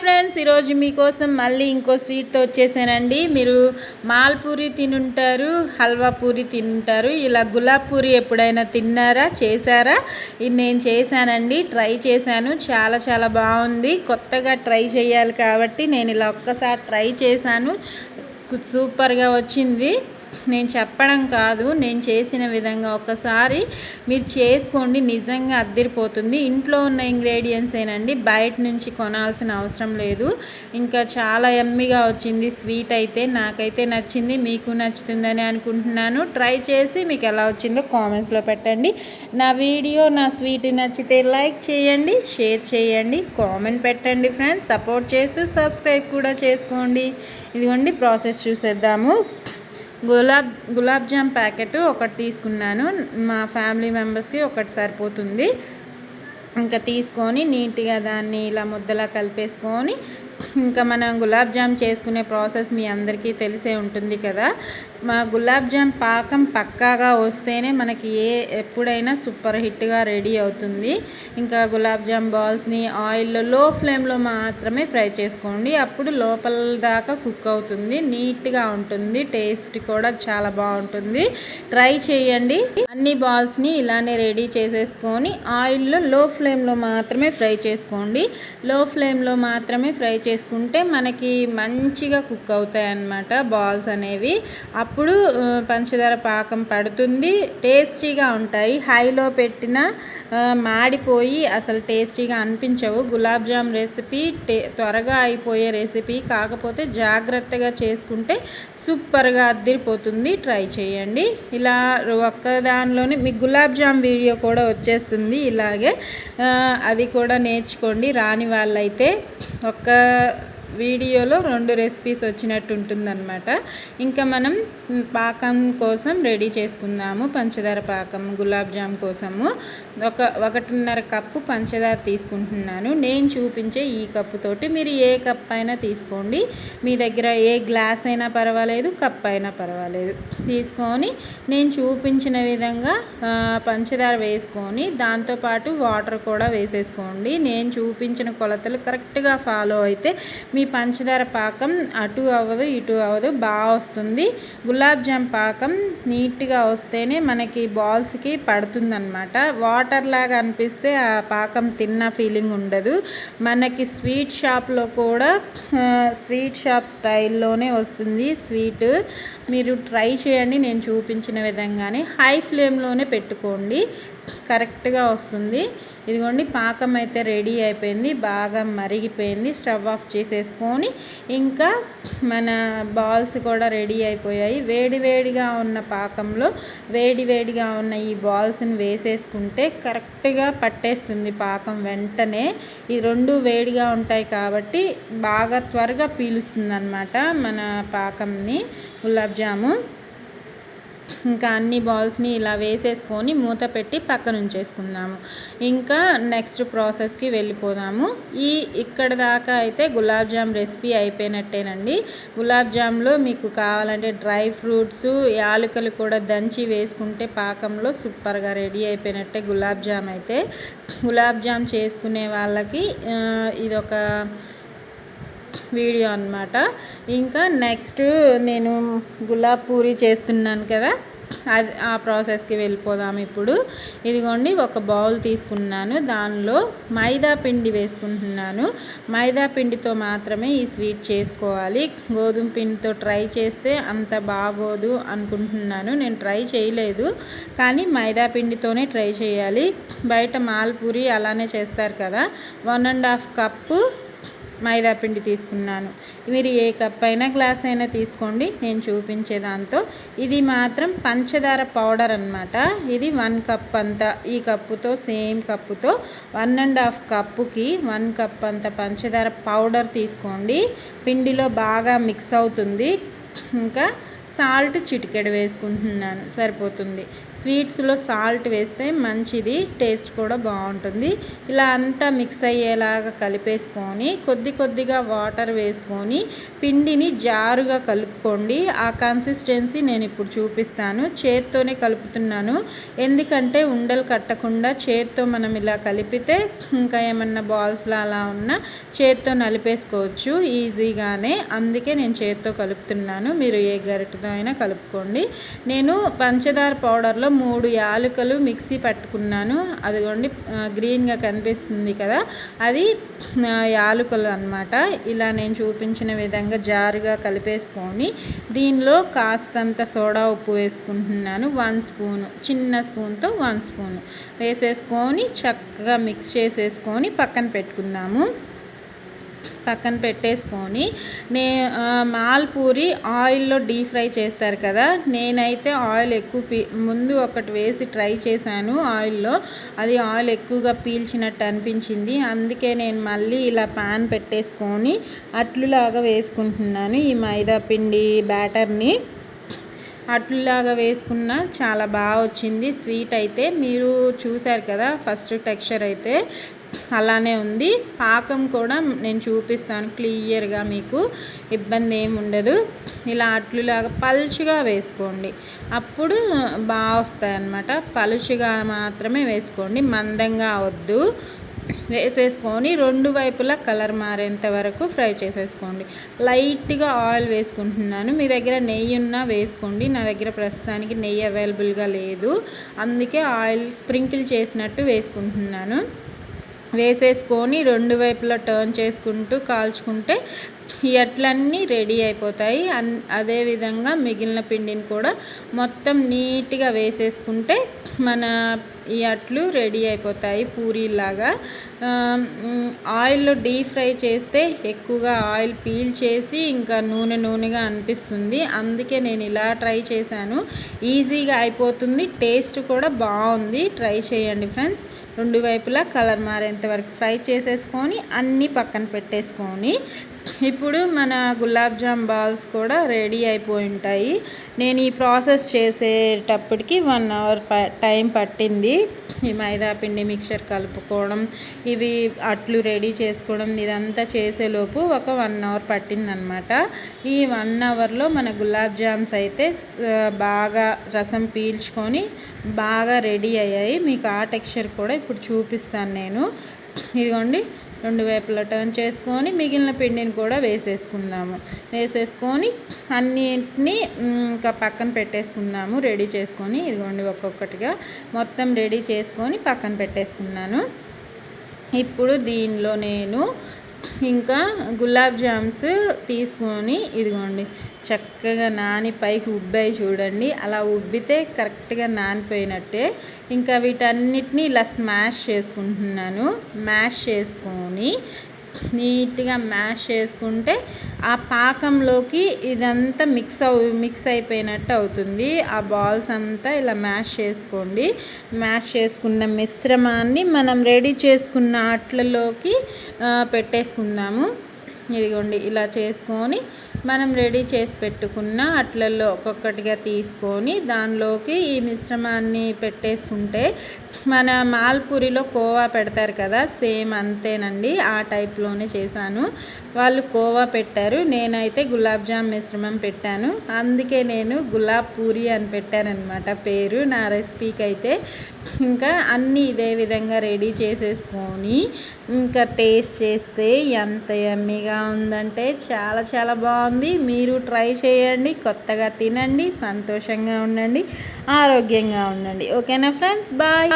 Friends, ఈరోజు మీకోసం మళ్ళీ ఇంకో స్వీట్తో వచ్చేసానండి. మీరు మాల్పూరి తినుంటారు, హల్వా పూరి తినుంటారు. ఇలా గులాబ్ పూరి ఎప్పుడైనా తిన్నారా, చేశారా? ఇది నేను చేశానండి, ట్రై చేశాను. చాలా చాలా బాగుంది. కొత్తగా ట్రై చేయాలి కాబట్టి నేను ఇలా ఒక్కసారి ట్రై చేశాను. సూపర్గా వచ్చింది. నేను చెప్పడం కాదు, నేను చేసిన విధంగా ఒకసారి మీరు చేసుకోండి, నిజంగా అద్దరిపోతుంది. ఇంట్లో ఉన్న ఇంగ్రీడియంట్స్ ఏనండి, బయట నుంచి కొనాల్సిన అవసరం లేదు. ఇంకా చాలా యమ్మీగా వచ్చింది స్వీట్ అయితే. నాకైతే నచ్చింది, మీకు నచ్చుతుందని అనుకుంటున్నాను. ట్రై చేసి మీకు ఎలా వచ్చిందో కామెంట్స్లో పెట్టండి. నా వీడియో, నా స్వీట్ నచ్చితే లైక్ చేయండి, షేర్ చేయండి, కామెంట్ పెట్టండి ఫ్రెండ్స్. సపోర్ట్ చేస్తూ సబ్స్క్రైబ్ కూడా చేసుకోండి. ఇదిగోండి ప్రాసెస్ చూసేద్దాము. గులాబ్ జామ్ ప్యాకెట్ ఒకటి తీసుకున్నాను. మా ఫ్యామిలీ మెంబర్స్కి ఒకటి సరిపోతుంది. ఇంకా తీసుకొని నీట్గా దాన్ని ఇలా ముద్దలా కలిపేసుకొని, ఇంకా మనం గులాబ్ జామ్ చేసుకునే ప్రాసెస్ మీ అందరికీ తెలిసే ఉంటుంది కదా. మా గులాబ్ జామ్ పాకం పక్కాగా వస్తేనే మనకి ఎప్పుడైనా సూపర్ హిట్గా రెడీ అవుతుంది. ఇంకా గులాబ్ జామ్ బాల్స్ని ఆయిల్లో లో ఫ్లేమ్లో మాత్రమే ఫ్రై చేసుకోండి. అప్పుడు లోపల దాకా కుక్ అవుతుంది, నీట్గా ఉంటుంది, టేస్ట్ కూడా చాలా బాగుంటుంది. ట్రై చేయండి. అన్ని బాల్స్ని ఇలానే రెడీ చేసేసుకొని ఆయిల్లో లో ఫ్లేమ్లో మాత్రమే ఫ్రై చేసుకోండి. లో ఫ్లేమ్లో మాత్రమే ఫ్రై చేసుకుంటే మనకి మంచిగా కుక్ అవుతాయి అన్నమాట బాల్స్ అనేవి. అప్పుడు పంచదార పాకం పడుతుంది, టేస్టీగా ఉంటాయి. హైలో పెట్టిన మాడిపోయి అసలు టేస్టీగా అనిపించవు. గులాబ్ జామ్ రెసిపీ త్వరగా అయిపోయే రెసిపీ, కాకపోతే జాగ్రత్తగా చేసుకుంటే సూపర్గా అద్దరిపోతుంది. ట్రై చేయండి. ఇలా ఒక్కదానిలోనే మీకు గులాబ్ జామ్ వీడియో కూడా వచ్చేస్తుంది ఇలాగే. అది కూడా నేర్చుకోండి. రాని వాళ్ళైతే ఒక్క వీడియోలో 2 రెసిపీస్ వచ్చినట్టు ఉంటుందన్నమాట. ఇంకా మనం పాకం కోసం రెడీ చేసుకుందాము. పంచదార పాకం గులాబ్ జామ్ కోసము 1.5 కప్పు పంచదార తీసుకుంటున్నాను. నేను చూపించే ఈ కప్పుతోటి మీరు ఏ కప్ అయినా తీసుకోండి. మీ దగ్గర ఏ గ్లాస్ అయినా పర్వాలేదు, కప్ అయినా పర్వాలేదు. తీసుకొని నేను చూపించిన విధంగా పంచదార వేసుకొని దాంతోపాటు వాటర్ కూడా వేసేసుకోండి. నేను చూపించిన కొలతలు కరెక్ట్గా ఫాలో అయితే మీ పంచదార పాకం అటు అవ్వదు, ఇటు అవ్వదు, బాగా వస్తుంది. గులాబ్ జామ్ పాకం నీట్గా వస్తేనే మనకి బాల్స్కి పడుతుందన్నమాట. వాటర్ లాగా అనిపిస్తే ఆ పాకం తిన్న ఫీలింగ్ ఉండదు. మనకి స్వీట్ షాప్లో కూడా స్వీట్ షాప్ స్టైల్లోనే వస్తుంది స్వీట్. మీరు ట్రై చేయండి నేను చూపించిన విధంగానే. హై ఫ్లేమ్లోనే పెట్టుకోండి, కరెక్ట్గా వస్తుంది. ఇదిగోండి పాకం అయితే రెడీ అయిపోయింది, బాగా మరిగిపోయింది. స్టవ్ ఆఫ్ చేసేసుకొని ఇంకా మన బాల్స్ కూడా రెడీ అయిపోయాయి. వేడివేడిగా ఉన్న పాకంలో వేడివేడిగా ఉన్న ఈ బాల్స్ని వేసేసుకుంటే కరెక్ట్గా పట్టేస్తుంది పాకం వెంటనే. ఈ 2 వేడిగా ఉంటాయి కాబట్టి బాగా త్వరగా పీలుస్తుంది అన్నమాట మన పాకంని గులాబ్ జాము. ఇంకా అన్ని బాల్స్ని ఇలా వేసేసుకొని మూత పెట్టి పక్కన ఉంచేసుకుందాము. ఇంకా నెక్స్ట్ ప్రాసెస్కి వెళ్ళిపోదాము. ఇక్కడ దాకా అయితే గులాబ్ జామ్ రెసిపీ అయిపోయినట్టేనండి. గులాబ్ జామ్లో మీకు కావాలంటే డ్రై ఫ్రూట్స్, యాలకులు కూడా దంచి వేసుకుంటే పాకంలో సూపర్గా రెడీ అయిపోయినట్టే గులాబ్ జామ్ అయితే. గులాబ్ జామ్ చేసుకునే వాళ్ళకి ఇదొక వీడియో అన్నమాట. ఇంకా నెక్స్ట్ నేను గులాబ్ పూరి చేస్తున్నాను కదా, అది ఆ ప్రాసెస్కి వెళ్ళిపోదాం ఇప్పుడు. ఇదిగోండి ఒక బౌల్ తీసుకున్నాను, దానిలో మైదా పిండి వేసుకుంటున్నాను. మైదా పిండితో మాత్రమే ఈ స్వీట్ చేసుకోవాలి. గోధుమ పిండితో ట్రై చేస్తే అంత బాగోదు అనుకుంటున్నాను. నేను ట్రై చేయలేదు, కానీ మైదా పిండితోనే ట్రై చేయాలి. బయట మాల్పూరి అలానే చేస్తారు కదా. 1.5 కప్పు మైదా పిండి తీసుకున్నాను. మీరు ఏ కప్ అయినా గ్లాస్ అయినా తీసుకోండి నేను చూపించే దాంతో. ఇది మాత్రం పంచదార పౌడర్ అన్నమాట. ఇది 1 కప్ అంతా, ఈ కప్పుతో సేమ్ కప్పుతో 1.5 కప్పుకి 1 కప్ అంత పంచదార పౌడర్ తీసుకోండి. పిండిలో బాగా మిక్స్ అవుతుంది. ఇంకా సాల్ట్ చిటికెడు వేసుకుంటున్నాను, సరిపోతుంది. స్వీట్స్లో సాల్ట్ వేస్తే మంచిది, టేస్ట్ కూడా బాగుంటుంది. ఇలా అంతా మిక్స్ అయ్యేలాగా కలిపేసుకొని కొద్దిగా వాటర్ వేసుకొని పిండిని జారుగా కలుపుకోండి. ఆ కన్సిస్టెన్సీ నేను ఇప్పుడు చూపిస్తాను. చేత్తోనే కలుపుతున్నాను, ఎందుకంటే ఉండలు కట్టకుండా చేత్తో మనం ఇలా కలిపితే ఇంకా ఏమన్నా బాల్స్లా అలా ఉన్నా చేత్తో నలిపేసుకోవచ్చు ఈజీగానే. అందుకే నేను చేత్తో కలుపుతున్నాను, మీరు ఏ గరిటెతో అయినా కలుపుకోండి. నేను పంచదార పౌడర్లో 3 యాలకులు మిక్సీ పట్టుకున్నాను. అదిగోండి గ్రీన్గా కనిపిస్తుంది కదా, అది యాలకులు అన్నమాట. ఇలా నేను చూపించిన విధంగా జారుగా కలిపేసుకొని దీనిలో కాస్తంత సోడా ఉప్పు వేసుకుంటున్నాను. 1 స్పూను, చిన్న స్పూన్తో 1 స్పూను వేసేసుకొని చక్కగా మిక్స్ చేసేసుకొని పక్కన పెట్టుకుందాము. పక్కన పెట్టేసుకొని మాల్పూరి ఆయిల్లో డీప్ ఫ్రై చేస్తారు కదా, నేనైతే ఆయిల్ ఎక్కువ ముందు ఒకటి వేసి ట్రై చేశాను ఆయిల్లో, అది ఆయిల్ ఎక్కువగా పీల్చినట్టు అనిపించింది. అందుకే నేను మళ్ళీ ఇలా ప్యాన్ పెట్టేసుకొని అట్లులాగా వేసుకుంటున్నాను. ఈ మైదా పిండి బ్యాటర్ని అట్లులాగా వేసుకున్న చాలా బాగా వచ్చింది. స్వీట్ అయితే మీరు చూశారు కదా, ఫస్ట్ టెక్స్చర్ అయితే అలానే ఉంది. పాకం కూడా నేను చూపిస్తాను క్లియర్గా, మీకు ఇబ్బంది ఏమి ఉండదు. ఇలా అట్లులాగా పలుచుగా వేసుకోండి, అప్పుడు బాగా వస్తాయి అన్నమాట. పలుచుగా మాత్రమే వేసుకోండి, మందంగా వద్దు. వేసేసుకొని 2 వైపులా కలర్ మారేంత వరకు ఫ్రై చేసేసుకోండి. లైట్గా ఆయిల్ వేసుకుంటున్నాను, మీ దగ్గర నెయ్యి ఉన్నా వేసుకోండి. నా దగ్గర ప్రస్తుతానికి నెయ్యి అవైలబుల్గా లేదు, అందుకే ఆయిల్ స్ప్రింకిల్ చేసినట్టు వేసుకుంటున్నాను. వేసేసుకొని 2 వైపులా టర్న్ చేసుకుంటూ కాల్చుకుంటే ఈ అట్లన్నీ రెడీ అయిపోతాయి. అదేవిధంగా మిగిలిన పిండిని కూడా మొత్తం నీట్గా వేసేసుకుంటే మన ఈ అట్లు రెడీ అయిపోతాయి పూరీలాగా. ఆయిల్లో డీప్ ఫ్రై చేస్తే ఎక్కువగా ఆయిల్ పీల్ చేసి ఇంకా నూనెగా అనిపిస్తుంది, అందుకే నేను ఇలా ట్రై చేశాను. ఈజీగా అయిపోతుంది, టేస్ట్ కూడా బాగుంది. ట్రై చేయండి ఫ్రెండ్స్. 2 వైపులా కలర్ మారేంత వరకు ఫ్రై చేసేసుకొని అన్నీ పక్కన పెట్టేసుకొని ఇప్పుడు మన గులాబ్ జామ్ బాల్స్ కూడా రెడీ అయిపోయి ఉంటాయి. నేను ఈ ప్రాసెస్ చేసేటప్పటికి 1 అవర్ టైం పట్టింది. ఈ మైదా పిండి మిక్చర్ కలుపుకోవడం, ఇవి అట్లు రెడీ చేసుకోవడం, ఇదంతా చేసేలోపు ఒక 1 అవర్ పట్టిందనమాట. ఈ 1 అవర్లో మన గులాబ్ జామ్స్ అయితే బాగా రసం పీల్చుకొని బాగా రెడీ అయ్యాయి. మీకు ఆ టెక్స్చర్ కూడా ఇప్పుడు చూపిస్తాను నేను. ఇదిగోండి, 2 వైపులా టర్న్ చేసుకొని మిగిలిన పిండిని కూడా వేసేసుకుందాము. వేసేసుకొని అన్నింటినీ ఇంకా పక్కన పెట్టేసుకుందాము రెడీ చేసుకొని. ఇదిగోండి ఒక్కొక్కటిగా మొత్తం రెడీ చేసుకొని పక్కన పెట్టేసుకున్నాను. ఇప్పుడు దీనిలో నేను ఇంకా గులాబ్ జామ్స్ తీసుకొని ఇదిగోండి చక్కగా నాని పైకి ఉబ్బాయి చూడండి, అలా ఉబ్బితే కరెక్ట్గా నానిపోయినట్టే. ఇంకా వీటన్నిటిని ఇలా స్మాష్ చేసుకుంటున్నాను. మ్యాష్ చేసుకొని నీట్గా మ్యాష్ చేసుకుంటే ఆ పాకంలోకి ఇదంతా మిక్స్ అయిపోయినట్టు అవుతుంది. ఆ బాల్స్ అంతా ఇలా మ్యాష్ చేసుకోండి. మ్యాష్ చేసుకున్న మిశ్రమాన్ని మనం రెడీ చేసుకున్న అట్లలోకి పెట్టేసుకుందాము. ఇదిగోండి ఇలా చేసుకొని మనం రెడీ చేసి పెట్టుకున్న అట్లల్లో ఒక్కొక్కటిగా తీసుకొని దానిలోకి ఈ మిశ్రమాన్ని పెట్టేసుకుంటే మన మాల్పూరిలో కోవా పెడతారు కదా, సేమ్ అంతేనండి, ఆ టైప్లోనే చేశాను. వాళ్ళు కోవా పెట్టారు, నేనైతే గులాబ్ జామ్ మిశ్రమం పెట్టాను. అందుకే నేను గులాబ్ పూరి అని పెట్టానన్నమాట పేరు నా రెసిపీకి అయితే. ఇంకా అన్నీ ఇదే విధంగా రెడీ చేసేసుకొని ఇంకా టేస్ట్ చేస్తే ఎంత యమ్మీగా ఉందంటే చాలా చాలా బాగుంది. మీరు ట్రై చేయండి, కొత్తగా తినండి, సంతోషంగా ఉండండి, ఆరోగ్యంగా ఉండండి. ఓకేనా ఫ్రెండ్స్, బాయ్.